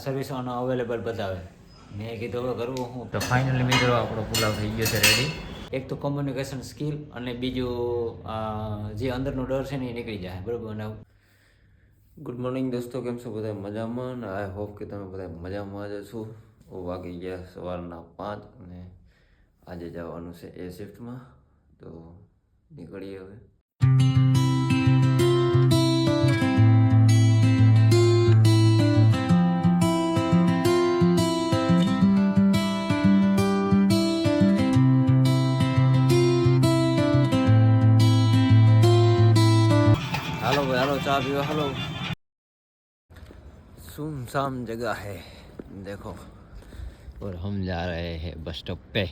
Service available બતાવે. મેં કીધું હવે કરવું હું. તો ફાઇનલી મિત્રો આપણો પુલાવ થઈ ગયો છે રેડી. એક તો કોમ્યુનિકેશન સ્કિલ અને બીજું જે અંદરનો ડર છે ને એ નીકળી જાય બરાબર. અને ગુડ મોર્નિંગ દોસ્તો, કેમ છો બધા મજામાં? ને આઈ હોપ કે તમે બધા મજામાં જ છો. વાગી ગયા સવારના 5 અને આજે જવાનું છે એ શિફ્ટમાં, તો નીકળીએ હવે. हालो भाई हालो, चाय पियो हालो. सुनसान जगह है देखो, और हम जा रहे हैं बस स्टॉप पे,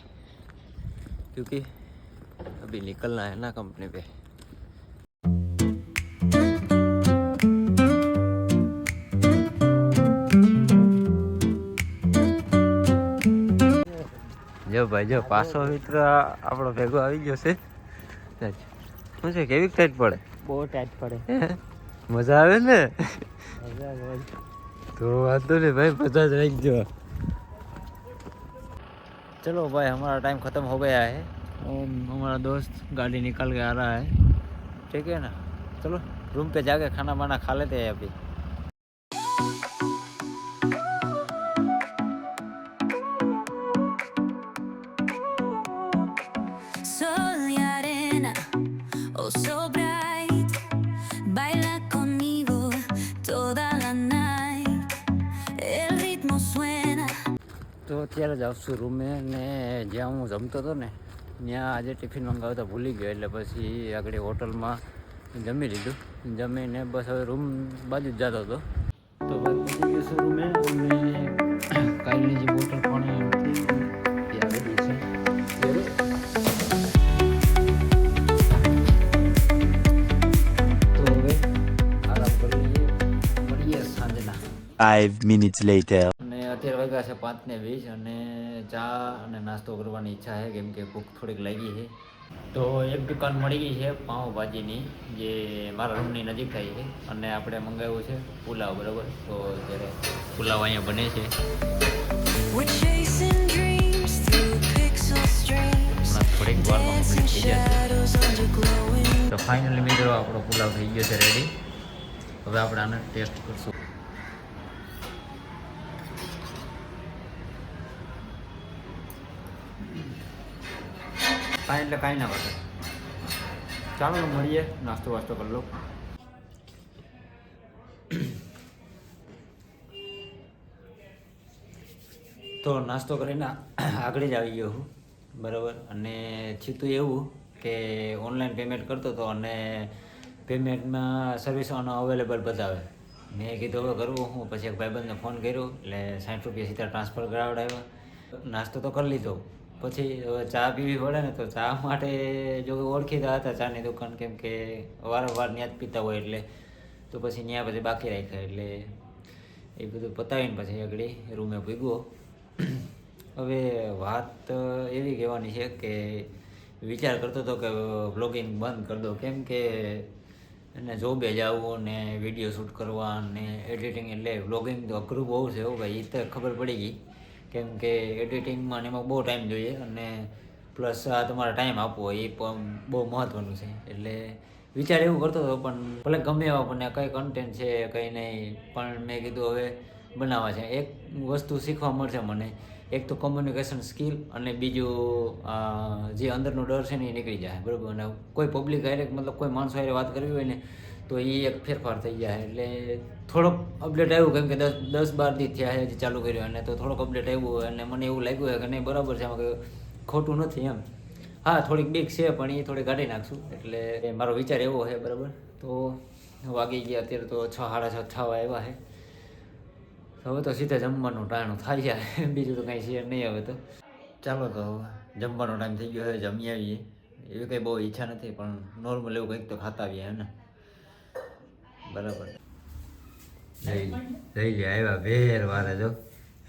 क्योंकि अभी निकलना है ना कंपनी पे. જો ભાઈ જો પાછો મિત્ર આપણો ભેગો આવી ગયો છે. શું છે, કેવી ટાઈટ પડે? બહુ ટાઈટ પડે. મજા આવે ને? तो वादो नहीं भाई, 50 रख दो. चलो भाई, हमारा टाइम ख़त्म हो गया है और हमारा दोस्त गाड़ी निकाल के आ रहा है. ठीक है ना, चलो रूम पे जाके खाना वाना खा लेते हैं अभी. Sol y arena, oh so bright, baila conmigo toda la night, el ritmo suena. તો અત્યારે જ આવશું રૂમે, ને જ્યાં હું જમતો હતો ને ત્યાં આજે ટિફિન મંગાવતા ભૂલી ગયો, એટલે પછી આગળ હોટલમાં જમી લીધું. જમીને બસ હવે રૂમ બાજુ જ જતો હતો. તો ભાઈ પહોંચી ગયો છું રૂમે, અને કાલની જે બોટલ પાણી હતી એ આવેલી છે. તો હવે આરામ કરી લઈએ, મળીએ સાંજના. 5 minutes later. અને અત્યારે વાગ્યા છે 5:20 અને ચા અને નાસ્તો કરવાની ઈચ્છા છે, કેમ કે ભૂખ થોડીક લાગી છે. તો એક દુકાન મળી ગઈ છે પાઉંભાજીની, જે મારા રૂમની નજીક થાય છે, અને આપણે મંગાવ્યું છે પુલાવ બરાબર. તો અત્યારે પુલાવ અહીંયા બને છે. We're chasing dreams through pixel streams, થોડીક વારમાં કમ્પ્લીટ થઈ જશે. shadows under glowing. તો ફાઇનલી મિત્રો આપણો પુલાવ થઈ ગયો છે રેડી. હવે આપણે આને ટેસ્ટ કરશું. કાંઈ એટલે કાંઈ ના કરે. ચાલો મળીએ, નાસ્તો વાસ્તો કરી લો. તો નાસ્તો કરીને આગળ જ આવી ગયો હું બરાબર. અને થયું એવું કે ઓનલાઈન પેમેન્ટ કરતો હતો અને પેમેન્ટમાં સર્વિસ અવેલેબલ બતાવે. મેં કીધું હવે કરવું હું. પછી એક ભાઈબંધને ફોન કર્યો, એટલે 60 રૂપિયા સીધા ટ્રાન્સફર કરાવડાવ્યા. નાસ્તો તો કરી લીધો, પછી ચા પીવી પડે ને, તો ચા માટે જો ઓળખીતા હતા ચાની દુકાન, કેમ કે વારંવાર ત્યાં જ પીતા હોય, એટલે તો પછી ત્યાં પછી બાકી રાખ્યા. એટલે એ બધું પતાવીને પછી આગળ રૂમે ભેગો. હવે વાત એવી કહેવાની છે કે વિચાર કરતો હતો કે બ્લોગિંગ બંધ કરી દો, કેમ કે એને જોબે જવું ને વિડીયો શૂટ કરવા ને એડિટિંગ, એટલે બ્લોગિંગ તો અઘરું બહુ છે હો ભાઈ. એ તો ખબર પડી ગઈ, કેમ કે એડિટિંગમાં ને એમાં બહુ ટાઈમ જોઈએ, અને પ્લસ આ તમારે ટાઈમ આપવો એ પણ બહુ મહત્ત્વનું છે. એટલે વિચાર એવું કરતો હતો, પણ ભલે ગમે એવા પણ કંઈ કન્ટેન્ટ છે કંઈ નહીં, પણ મેં કીધું હવે બનાવવા છે. એક વસ્તુ શીખવા મળશે મને, એક તો કોમ્યુનિકેશન સ્કિલ અને બીજું જે અંદરનો ડર છે ને એ નીકળી જાય બરાબર. અને કોઈ પબ્લિક હારે મતલબ કોઈ માણસો હારે વાત કરવી હોય ને તો એ એક ફેરફાર થઈ જાય. એટલે થોડોક અપડેટ આવ્યું, કેમ કે 10-12 દી થયા હજી ચાલુ કર્યું, અને તો થોડોક અપડેટ આવ્યું, અને મને એવું લાગ્યું હોય કે નહીં બરાબર છે, આમાં કંઈ ખોટું નથી એમ. હા, થોડીક બીક છે, પણ એ થોડી કાઢી નાખશું. એટલે મારો વિચાર એવો છે બરાબર. તો વાગી ગયા અત્યારે તો 6-6:30 થવા આવ્યા છે. હવે તો સીધા જમવાનું ટાણું થાય જાય, બીજું તો કાંઈ શેર નહીં. હવે તો ચાલો, તો જમવાનો ટાઈમ થઈ ગયો હવે જમી આવીએ. એવી કંઈ બહુ ઈચ્છા નથી, પણ નોર્મલ એવું કંઈક તો ખાતા આવીએ હે ને બરાબર. જઈ લે આવ્યા ભેર વારે જો.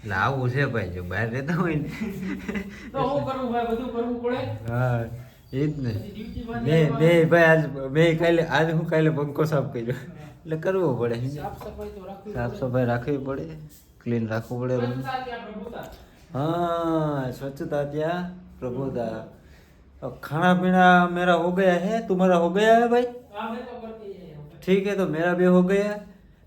એટલે આવું છે ભાઈ, જો બહાર રહેતા હોય ને તો હું કરવું ભાઈ, બધું કરવું પડે. હા એ જ ને. મેં ભાઈ આજ હું કાલે પંખો સાફ કર્યો, એટલે કરવું પડે. સાફ સફાઈ રાખવી પડે. क्लीन रखो पड़े रूम। हाँ, स्वच्छता त्या प्रभुता। अब खाना पीना मेरा हो गया है, तुम्हारा हो गया है भाई? ठीक है, तो मेरा भी हो गया।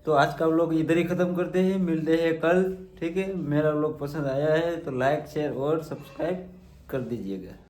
तो आज का व्लॉग इधर ही खत्म करते हैं, मिलते हैं कल। ठीक है, मेरा व्लॉग पसंद आया है तो लाइक शेयर और सब्सक्राइब कर दीजिएगा।